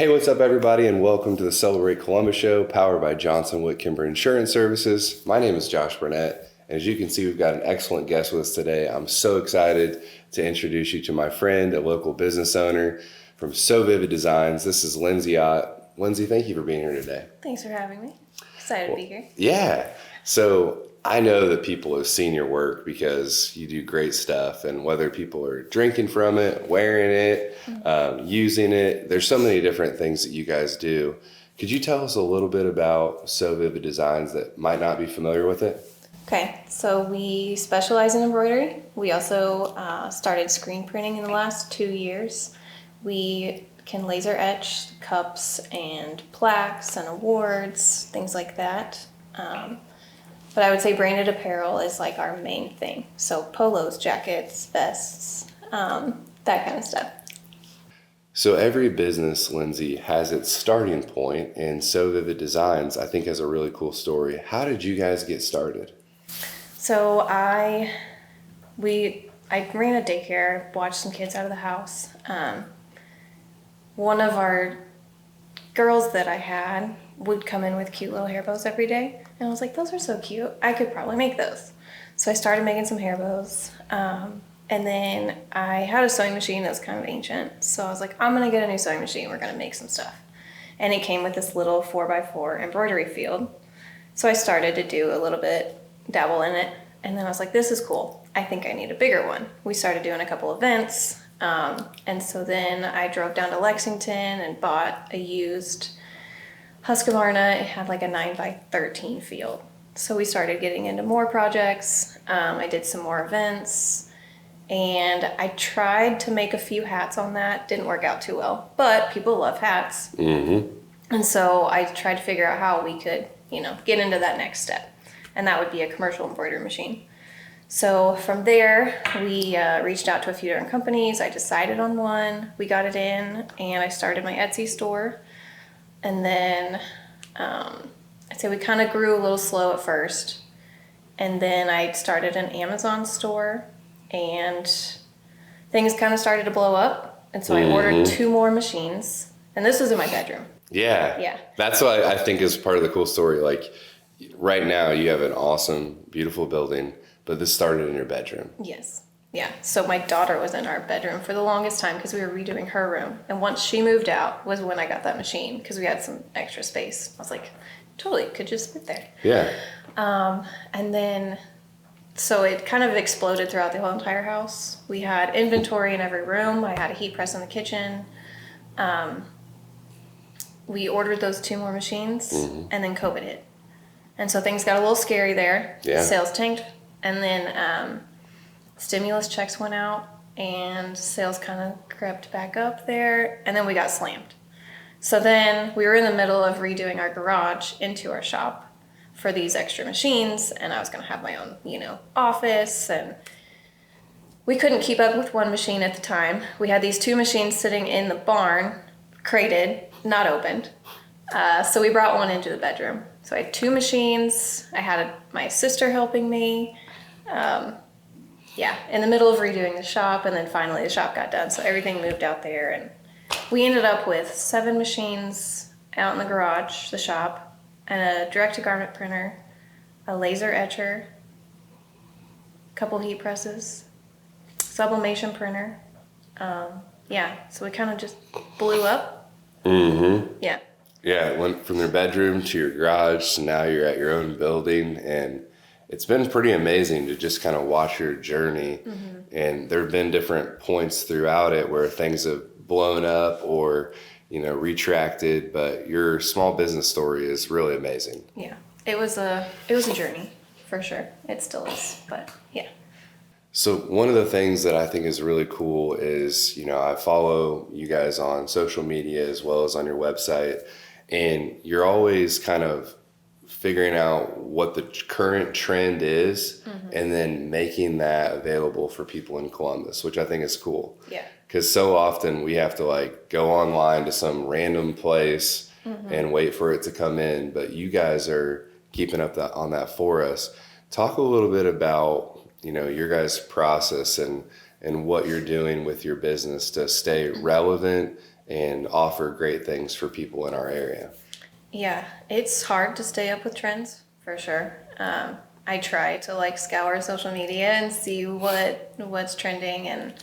Hey, what's up, everybody, and welcome to the Celebrate Columbus Show, powered by Johnson Whitcomber Insurance Services. My name is Josh Burnett, and as you can see, we've got an excellent guest with us today. I'm so excited to introduce you to my friend, a local business owner from So Vivid Designs. This is Lindsay Ott. Lindsay, thank you for being here today. Thanks for having me. Excited to be here. Yeah. So I know that people have seen your work because you do great stuff, and whether people are drinking from it, wearing it, using it, there's so many different things that you guys do. Could you tell us a little bit about So Vivid Designs that might not be familiar with it? Okay, so we specialize in embroidery. We also started screen printing in the last 2 years. We can laser etch cups and plaques and awards, things like that. But I would say branded apparel is like our main thing. So polos, jackets, vests, that kind of stuff. So every business, Lindsay, has its starting point, and So Vivid Designs, I think, has a really cool story. How did you guys get started? So I ran a daycare, watched some kids out of the house. One of our girls that I had would come in with cute little hair bows every day. And I was like, those are so cute. I could probably make those. So I started making some hair bows. And then I had a sewing machine that was kind of ancient. So I was like, I'm going to get a new sewing machine. We're going to make some stuff. And it came with this little 4x4 embroidery field. So I started to do a little bit, dabble in it. And then I was like, this is cool. I think I need a bigger one. We started doing a couple events. And so then I drove down to Lexington and bought a used Husqvarna. It had like a 9x13 field. So we started getting into more projects. I did some more events. And I tried to make a few hats on that. Didn't work out too well. But people love hats. Mm-hmm. And so I tried to figure out how we could, get into that next step. And that would be a commercial embroidery machine. So from there, we reached out to a few different companies. I decided on one. We got it in, and I started my Etsy store. And then I'd say we kind of grew a little slow at first. And then I started an Amazon store, and things kind of started to blow up. And so I ordered 2 more machines. And this was in my bedroom. Yeah. That's what I think is part of the cool story. Like, right now, you have an awesome, beautiful building, but this started in your bedroom. Yes. Yeah. So my daughter was in our bedroom for the longest time because we were redoing her room. And once she moved out was when I got that machine because we had some extra space. I was like, totally, could just fit there. Yeah. And then, so it kind of exploded throughout the whole entire house. We had inventory in every room. I had a heat press in the kitchen. We ordered those 2 more machines, and then COVID hit. And so things got a little scary there. Yeah. Sales tanked. And then stimulus checks went out, and sales kind of crept back up there. And then we got slammed. So then we were in the middle of redoing our garage into our shop for these extra machines. And I was going to have my own, office. And we couldn't keep up with one machine at the time. We had these 2 machines sitting in the barn, crated, not opened. So we brought one into the bedroom. So I had 2 machines. I had my sister helping me. In the middle of redoing the shop, and then finally the shop got done. So everything moved out there, and we ended up with 7 machines out in the garage, the shop, and a direct-to-garment printer, a laser etcher, a couple heat presses, sublimation printer. So we kind of just blew up. Mm-hmm. Yeah. Yeah, it went from your bedroom to your garage, so now you're at your own building, and it's been pretty amazing to just kind of watch your journey. And there have been different points throughout it where things have blown up or, retracted, but your small business story is really amazing. Yeah. It was a journey, for sure. It still is, but yeah. So one of the things that I think is really cool is, I follow you guys on social media as well as on your website, and you're always kind of figuring out what the current trend is and then making that available for people in Columbus, which I think is cool. Yeah. Because so often we have to go online to some random place and wait for it to come in, but you guys are keeping up on that for us. Talk a little bit about your guys' process and what you're doing with your business to stay relevant and offer great things for people in our area. Yeah, it's hard to stay up with trends for sure. I try to like scour social media and see what's trending, and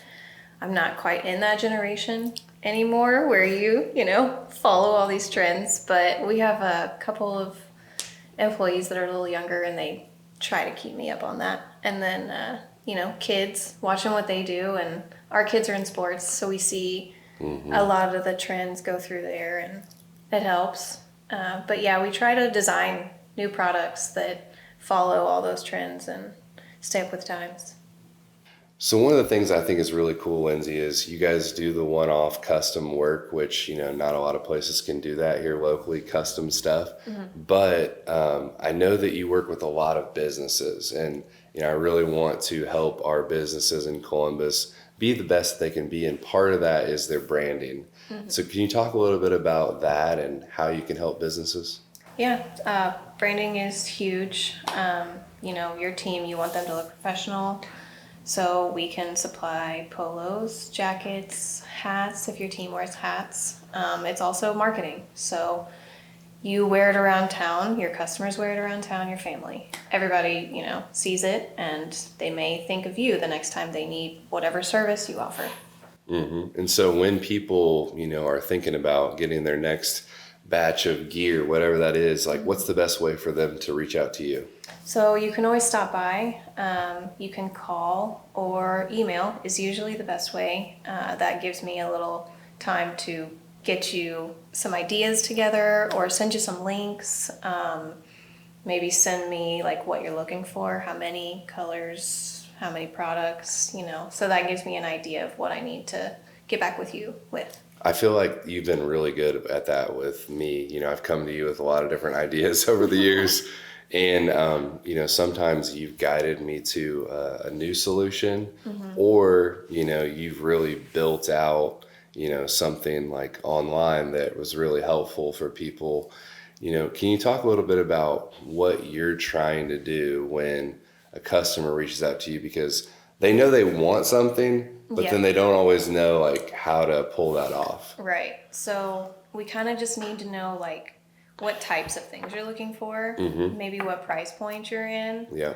I'm not quite in that generation anymore where you know, follow all these trends, but we have a couple of employees that are a little younger and they try to keep me up on that. And then, you know, kids, watching what they do, and our kids are in sports, so we see a lot of the trends go through there and it helps. But yeah, we try to design new products that follow all those trends and stay up with times. So one of the things I think is really cool, Lindsay, is you guys do the one-off custom work, which, you know, not a lot of places can do that here locally, custom stuff. But I know that you work with a lot of businesses, and, you know, I really want to help our businesses in Columbus be the best they can be, and part of that is their branding. So can you talk a little bit about that and how you can help businesses? Yeah, branding is huge. You know, your team, you want them to look professional. So we can supply polos, jackets, hats if your team wears hats. It's also marketing. So you wear it around town, your customers wear it around town, your family. Everybody, you know, sees it, and they may think of you the next time they need whatever service you offer. And so when people, you know, are thinking about getting their next batch of gear, whatever that is, like, what's the best way for them to reach out to you? So you can always stop by. You can call, or email is usually the best way. That gives me a little time to get you some ideas together or send you some links. Maybe send me like what you're looking for, how many colors, how many products, you know. So that gives me an idea of what I need to get back with you with. I feel like you've been really good at that with me. You know, I've come to you with a lot of different ideas over the years. And, you know, sometimes you've guided me to a new solution, or, you know, you've really built out, you know, something like online that was really helpful for people. You know, can you talk a little bit about what you're trying to do when a customer reaches out to you, because they know they want something, but Yeah. then they don't always know like how to pull that off? Right. So we kind of just need to know like what types of things you're looking for, maybe what price point you're in, Yeah.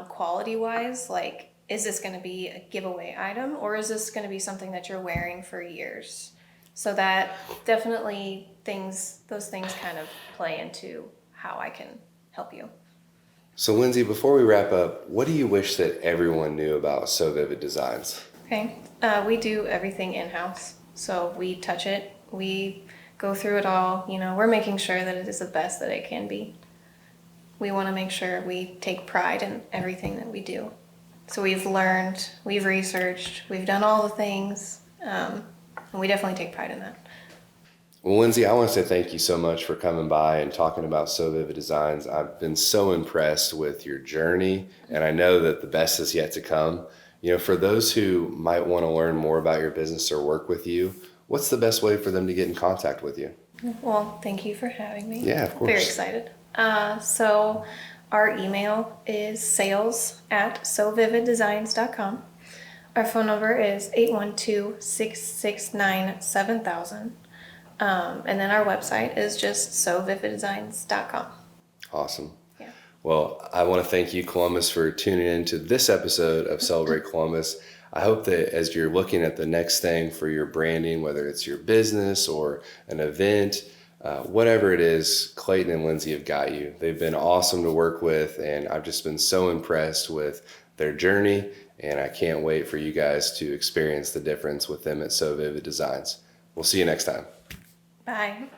quality wise, like is this going to be a giveaway item, or is this going to be something that you're wearing for years? So that definitely those things kind of play into how I can help you. So Lindsay, before we wrap up, what do you wish that everyone knew about So Vivid Designs? Okay. We do everything in-house. So we touch it. We go through it all. You know, we're making sure that it is the best that it can be. We want to make sure we take pride in everything that we do. So we've learned, we've researched, we've done all the things, and we definitely take pride in that. Well, Lindsay, I want to say thank you so much for coming by and talking about So Vivid Designs. I've been so impressed with your journey, and I know that the best is yet to come. You know, for those who might want to learn more about your business or work with you, what's the best way for them to get in contact with you? Well, thank you for having me. Yeah, of course. Very excited. So our email is sales@sovividdesigns.com. Our phone number is 812-669-7000. And then our website is just sovividdesigns.com. Awesome. Yeah. Well, I want to thank you, Columbus, for tuning in to this episode of Celebrate Columbus. I hope that as you're looking at the next thing for your branding, whether it's your business or an event, whatever it is, Clayton and Lindsay have got you. They've been awesome to work with, and I've just been so impressed with their journey, and I can't wait for you guys to experience the difference with them at So Vivid Designs. We'll see you next time. Bye.